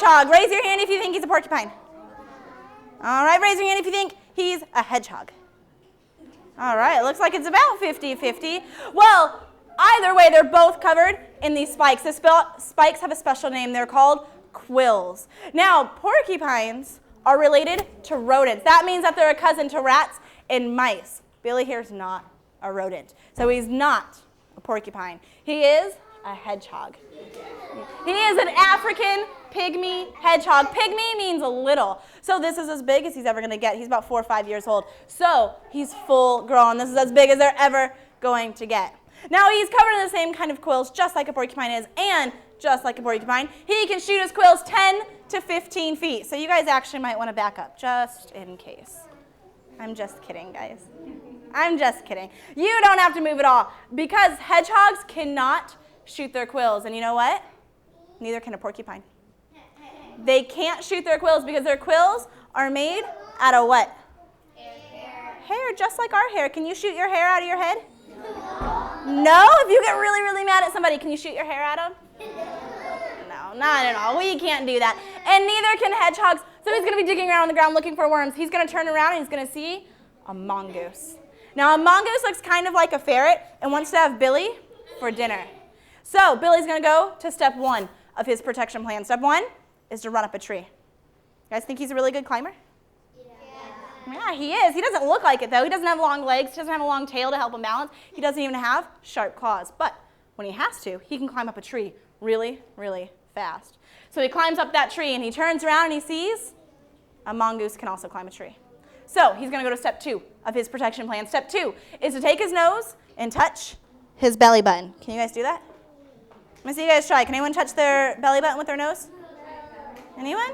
Hedgehog. Raise your hand if you think he's a porcupine. All right, raise your hand if you think he's a hedgehog. All right, it looks like it's about 50-50. Well, either way, they're both covered in these spikes. The spikes have a special name. They're called quills. Now, porcupines are related to rodents. That means that they're a cousin to rats and mice. Billy here's not a rodent, so he's not a porcupine. He is a hedgehog. He is an African pygmy hedgehog. Pygmy means little. So this is as big as he's ever going to get. He's about 4 or 5 years old. So he's full grown. This is as big as they're ever going to get. Now he's covered in the same kind of quills just like a porcupine is, and just like a porcupine, he can shoot his quills 10 to 15 feet. So you guys actually might want to back up just in case. I'm just kidding, guys. I'm just kidding. You don't have to move at all because hedgehogs cannot shoot their quills. And you know what? Neither can a porcupine. They can't shoot their quills because their quills are made out of what? Hair, just like our hair. Can you shoot your hair out of your head? No? If you get really, really mad at somebody, can you shoot your hair at them? No, not at all. We can't do that. And neither can hedgehogs. So he's going to be digging around on the ground looking for worms. He's going to turn around and he's going to see a mongoose. Now, a mongoose looks kind of like a ferret and wants to have Billy for dinner. So Billy's going to go to step 1 of his protection plan. Step 1 is to run up a tree. You guys think he's a really good climber? Yeah, he is. He doesn't look like it, though. He doesn't have long legs. He doesn't have a long tail to help him balance. He doesn't even have sharp claws. But when he has to, he can climb up a tree really, really fast. So he climbs up that tree, and he turns around, and he sees a mongoose can also climb a tree. So he's going to go to step 2 of his protection plan. Step 2 is to take his nose and touch his belly button. Can you guys do that? Let me see you guys try. Can anyone touch their belly button with their nose? Anyone?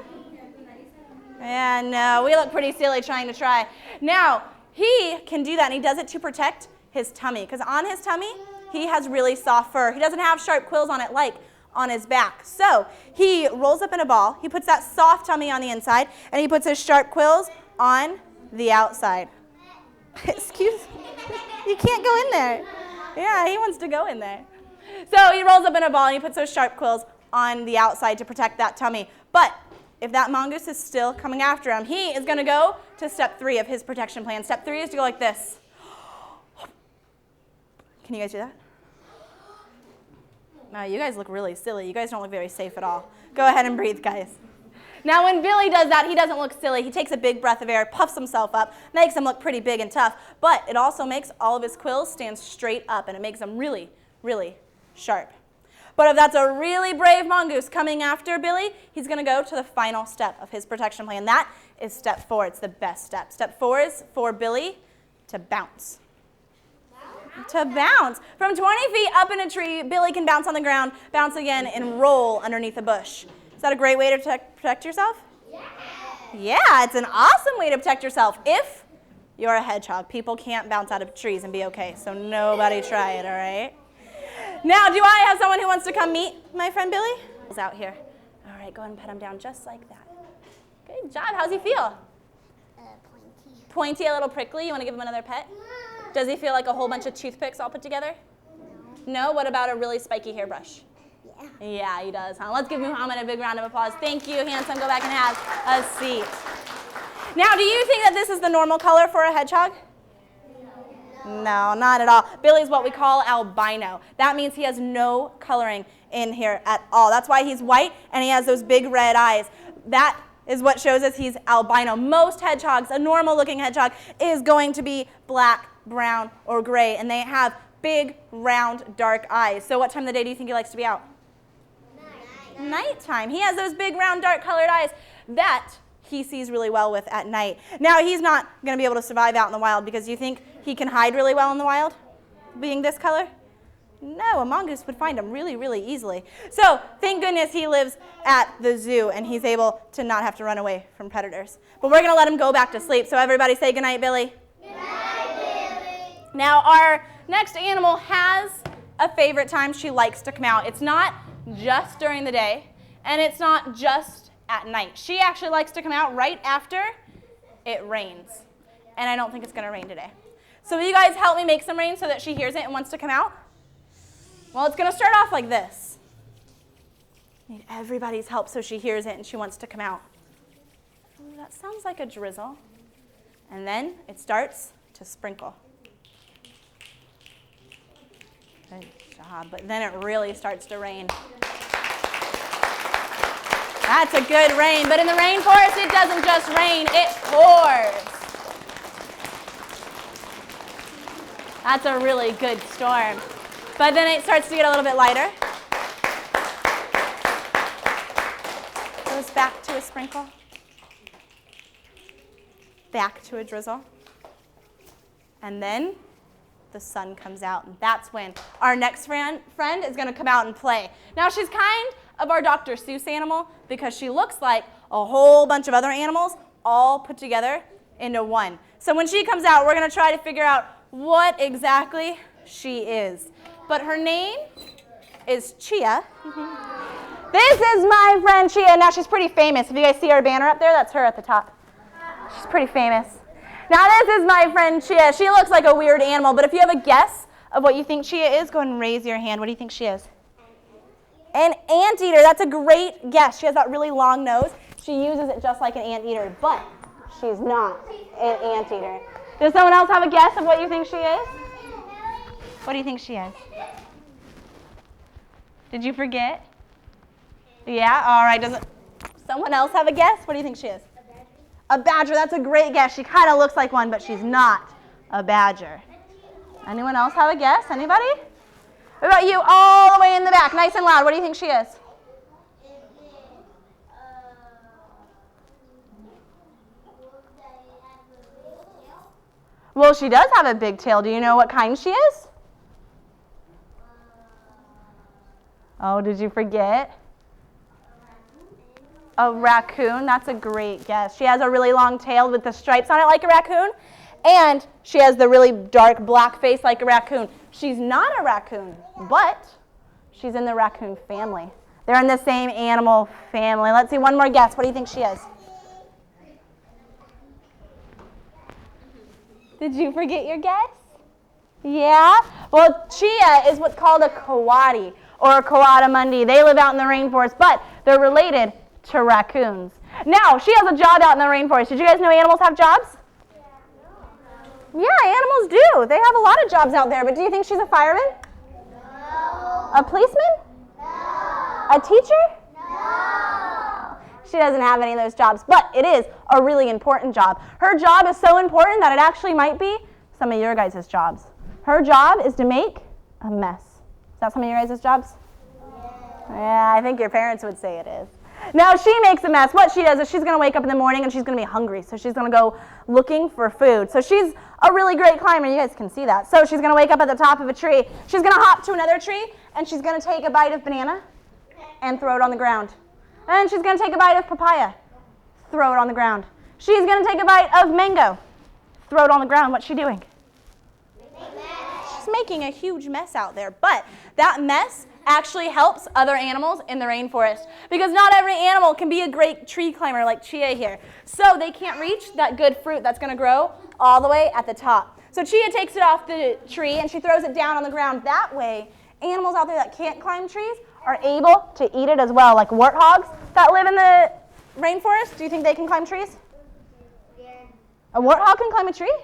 Yeah, no, we look pretty silly trying to try. Now, he can do that, and he does it to protect his tummy, because on his tummy, he has really soft fur. He doesn't have sharp quills on it like on his back. So he rolls up in a ball, he puts that soft tummy on the inside, and he puts his sharp quills on the outside. Excuse me, you can't go in there. Yeah, he wants to go in there. So he rolls up in a ball, and he puts those sharp quills on the outside to protect that tummy. But if that mongoose is still coming after him, he is going to go to step 3 of his protection plan. Step 3 is to go like this. Can you guys do that? No, you guys look really silly. You guys don't look very safe at all. Go ahead and breathe, guys. Now, when Billy does that, he doesn't look silly. He takes a big breath of air, puffs himself up, makes him look pretty big and tough, but it also makes all of his quills stand straight up, and it makes them really, really sharp. But if that's a really brave mongoose coming after Billy, he's going to go to the final step of his protection plan. That is step 4. It's the best step. Step 4 is for Billy to bounce. To bounce. From 20 feet up in a tree, Billy can bounce on the ground, bounce again, and roll underneath a bush. Is that a great way to protect yourself? Yeah, it's an awesome way to protect yourself if you're a hedgehog. People can't bounce out of trees and be okay, so nobody try it, all right? Now, do I have someone who wants to come meet my friend Billy? He's out here. All right, go ahead and pet him down just like that. Good job. How's he feel? Pointy. Pointy, a little prickly. You want to give him another pet? Does he feel like a whole bunch of toothpicks all put together? No? What about a really spiky hairbrush? Yeah. Yeah, he does, huh? Let's give Muhammad a big round of applause. Thank you, handsome. Go back and have a seat. Now, do you think that this is the normal color for a hedgehog? No, not at all. Billy's what we call albino. That means he has no coloring in here at all. That's why he's white and he has those big red eyes. That is what shows us he's albino. Most hedgehogs, a normal looking hedgehog, is going to be black, brown, or gray, and they have big, round, dark eyes. So what time of the day do you think he likes to be out? Nighttime. He has those big, round, dark colored eyes that he sees really well with at night. Now, he's not going to be able to survive out in the wild because you think he can hide really well in the wild, being this color? No, a mongoose would find him really, really easily. So thank goodness he lives at the zoo and he's able to not have to run away from predators. But we're going to let him go back to sleep. So everybody say goodnight, Billy. Good night, Billy. Now, our next animal has a favorite time she likes to come out. It's not just during the day, and it's not just at night. She actually likes to come out right after it rains. And I don't think it's going to rain today. So will you guys help me make some rain so that she hears it and wants to come out? Well, it's going to start off like this. Need everybody's help so she hears it and she wants to come out. Ooh, that sounds like a drizzle. And then it starts to sprinkle. Good job. But then it really starts to rain. That's a good rain. But in the rainforest, it doesn't just rain, it pours. That's a really good storm. But then it starts to get a little bit lighter. Goes back to a sprinkle. Back to a drizzle. And then the sun comes out. And that's when our next friend is going to come out and play. Now, she's kind of our Dr. Seuss animal because she looks like a whole bunch of other animals all put together into one. So when she comes out, we're going to try to figure out what exactly she is. But her name is Chia. This is my friend Chia. Now, she's pretty famous. If you guys see our banner up there, that's her at the top. She's pretty famous. Now, this is my friend Chia. She looks like a weird animal, but if you have a guess of what you think Chia is, go ahead and raise your hand. What do you think she is? An anteater. That's a great guess. She has that really long nose. She uses it just like an anteater, but she's not an anteater. Does someone else have a guess of what you think she is? What do you think she is? Did you forget? Yeah? All right. Does someone else have a guess? What do you think she is? A badger. That's a great guess. She kind of looks like one, but she's not a badger. Anyone else have a guess? Anybody? What about you all the way in the back? Nice and loud. What do you think she is? Well, she does have a big tail. Do you know what kind she is? Oh, did you forget? A raccoon. That's a great guess. She has a really long tail with the stripes on it like a raccoon. And she has the really dark black face like a raccoon. She's not a raccoon, but she's in the raccoon family. They're in the same animal family. Let's see, one more guess. What do you think she is? Did you forget your guess? Yeah? Well, Chia is what's called a coati or a coatimundi. They live out in the rainforest, but they're related to raccoons. Now, she has a job out in the rainforest. Did you guys know animals have jobs? Yeah, animals do. They have a lot of jobs out there, but do you think she's a fireman? No. A policeman? No. A teacher? No. She doesn't have any of those jobs, but it is a really important job. Her job is so important that it actually might be some of your guys' jobs. Her job is to make a mess. Is that some of your guys' jobs? Yeah, I think your parents would say it is. Now, she makes a mess. What she does is she's going to wake up in the morning and she's going to be hungry, so she's going to go looking for food. So she's a really great climber. You guys can see that. So she's going to wake up at the top of a tree. She's going to hop to another tree, and she's going to take a bite of banana and throw it on the ground. And she's going to take a bite of papaya, throw it on the ground. She's going to take a bite of mango, throw it on the ground. What's she doing? She's making a huge mess out there, but that mess actually helps other animals in the rainforest because not every animal can be a great tree climber like Chia here. So they can't reach that good fruit that's going to grow all the way at the top. So Chia takes it off the tree and she throws it down on the ground. That way, animals out there that can't climb trees are able to eat it as well, like warthogs that live in the rainforest. Do you think they can climb trees? Yeah. A warthog can climb a tree?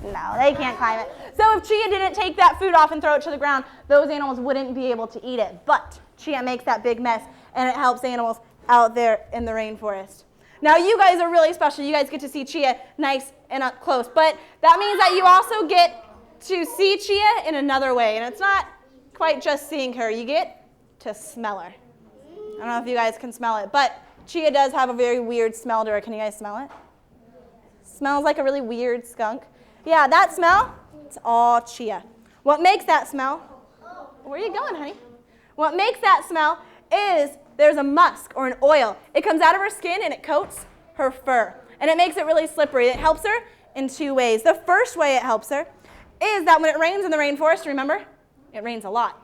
No, they can't climb it. So if Chia didn't take that food off and throw it to the ground, those animals wouldn't be able to eat it. But Chia makes that big mess, and it helps animals out there in the rainforest. Now, you guys are really special. You guys get to see Chia nice and up close. But that means that you also get to see Chia in another way. And it's not quite just seeing her. You get to smell her. I don't know if you guys can smell it, but Chia does have a very weird smell to her. Can you guys smell it? Smells like a really weird skunk. Yeah, that smell, it's all Chia. What makes that smell? Where are you going, honey? What makes that smell is there's a musk or an oil. It comes out of her skin and it coats her fur. And it makes it really slippery. It helps her in two ways. The first way it helps her is that when it rains in the rainforest, remember, it rains a lot.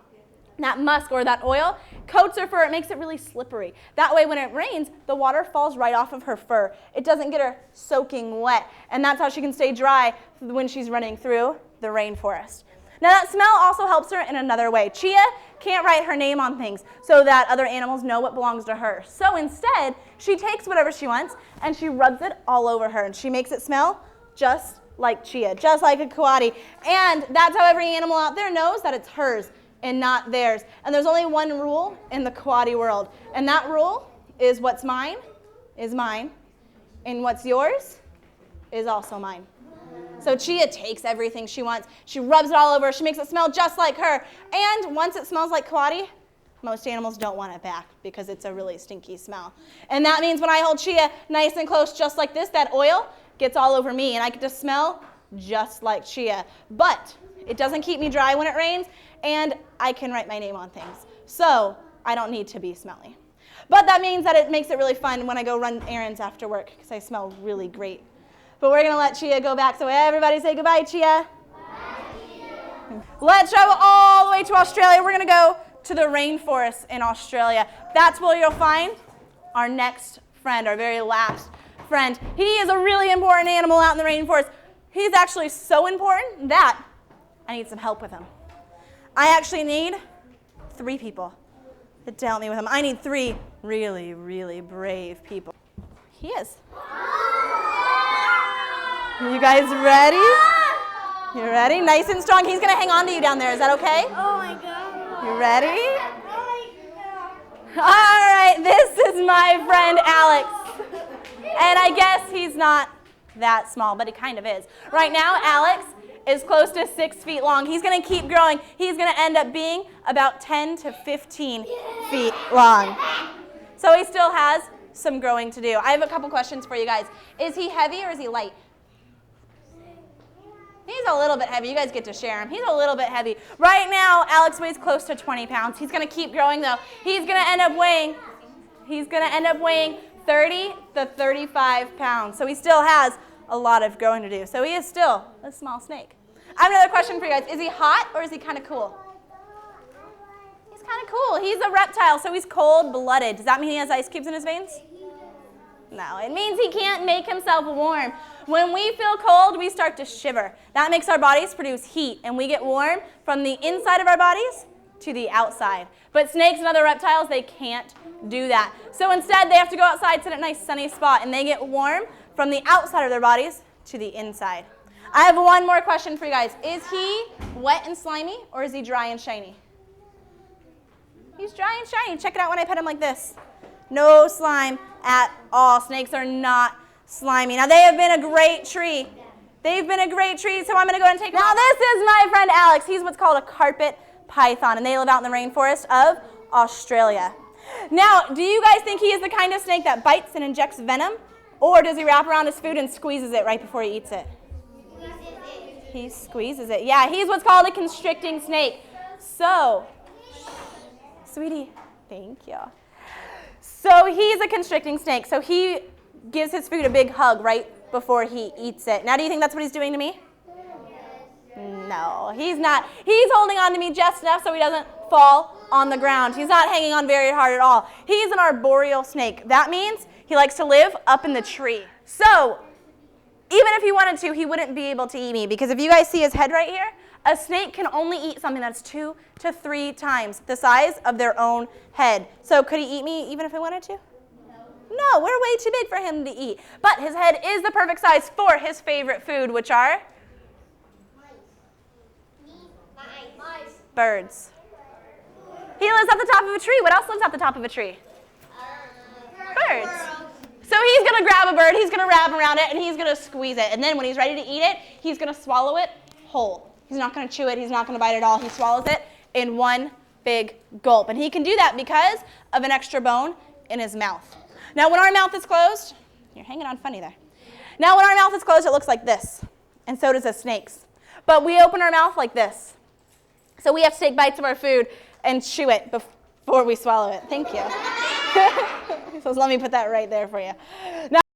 That musk or that oil coats her fur. It makes it really slippery. That way, when it rains, the water falls right off of her fur. It doesn't get her soaking wet. And that's how she can stay dry when she's running through the rainforest. Now that smell also helps her in another way. Chia can't write her name on things so that other animals know what belongs to her. So instead, she takes whatever she wants and she rubs it all over her and she makes it smell just like Chia, just like a coati. And that's how every animal out there knows that it's hers and not theirs. And there's only one rule in the coati world, and that rule is what's mine is mine, and what's yours is also mine. So Chia takes everything she wants. She rubs it all over. She makes it smell just like her. And once it smells like coati, most animals don't want it back because it's a really stinky smell. And that means when I hold Chia nice and close just like this, that oil gets all over me and I get to smell just like Chia. But it doesn't keep me dry when it rains, and I can write my name on things. So I don't need to be smelly. But that means that it makes it really fun when I go run errands after work because I smell really great. But we're going to let Chia go back, so everybody say goodbye, Chia. Bye. Let's travel all the way to Australia. We're going to go to the rainforest in Australia. That's where you'll find our next friend, our very last friend. He is a really important animal out in the rainforest. He's actually so important that I need some help with him. I actually need 3 people to help me with him. I need 3 really, really brave people. He is. You guys ready? You ready? Nice and strong. He's going to hang on to you down there. Is that okay? Oh my God. You ready? All right, this is my friend Alex. And I guess he's not that small, but he kind of is. Right now, Alex is close to 6 feet long. He's going to keep growing. He's going to end up being about 10 to 15 feet long. So he still has some growing to do. I have a couple questions for you guys. Is he heavy or is he light? He's a little bit heavy. You guys get to share him. He's a little bit heavy. Right now, Alex weighs close to 20 pounds. He's going to keep growing, though. He's going to end up weighing 30 to 35 pounds. So he still has a lot of growing to do. So he is still a small snake. I have another question for you guys. Is he hot or is he kind of cool? He's kind of cool. He's a reptile, so he's cold-blooded. Does that mean he has ice cubes in his veins? No, it means he can't make himself warm. When we feel cold, we start to shiver. That makes our bodies produce heat, and we get warm from the inside of our bodies to the outside. But snakes and other reptiles, they can't do that. So instead, they have to go outside, sit at a nice sunny spot, and they get warm from the outside of their bodies to the inside. I have one more question for you guys. Is he wet and slimy, or is he dry and shiny? He's dry and shiny. Check it out when I pet him like this. No slime at all. Snakes are not slimy. Now, they have been a great tree. They've been a great tree, so I'm going to go ahead and take them. Now, this is my friend Alex. He's what's called a carpet python, and they live out in the rainforest of Australia. Now, do you guys think he is the kind of snake that bites and injects venom, or does he wrap around his food and squeezes it right before he eats it? He squeezes it. Yeah, he's what's called a constricting snake. So, sweetie, thank you. So he's a constricting snake. So he gives his food a big hug right before he eats it. Now, do you think that's what he's doing to me? No, he's not. He's holding on to me just enough so he doesn't fall on the ground. He's not hanging on very hard at all. He's an arboreal snake. That means he likes to live up in the tree. So even if he wanted to, he wouldn't be able to eat me, because if you guys see his head right here, a snake can only eat something that's 2 to 3 times the size of their own head. So could he eat me even if he wanted to? No, we're way too big for him to eat. But his head is the perfect size for his favorite food, which are birds. He lives at the top of a tree. What else lives at the top of a tree? Birds. So he's going to grab a bird, he's going to wrap around it, and he's going to squeeze it. And then when he's ready to eat it, he's going to swallow it whole. He's not going to chew it. He's not going to bite it all. He swallows it in one big gulp. And he can do that because of an extra bone in his mouth. Now, when our mouth is closed, you're hanging on funny there. Now, when our mouth is closed, it looks like this. And so does a snake's. But we open our mouth like this. So we have to take bites of our food and chew it before we swallow it. Thank you. So let me put that right there for you. Now,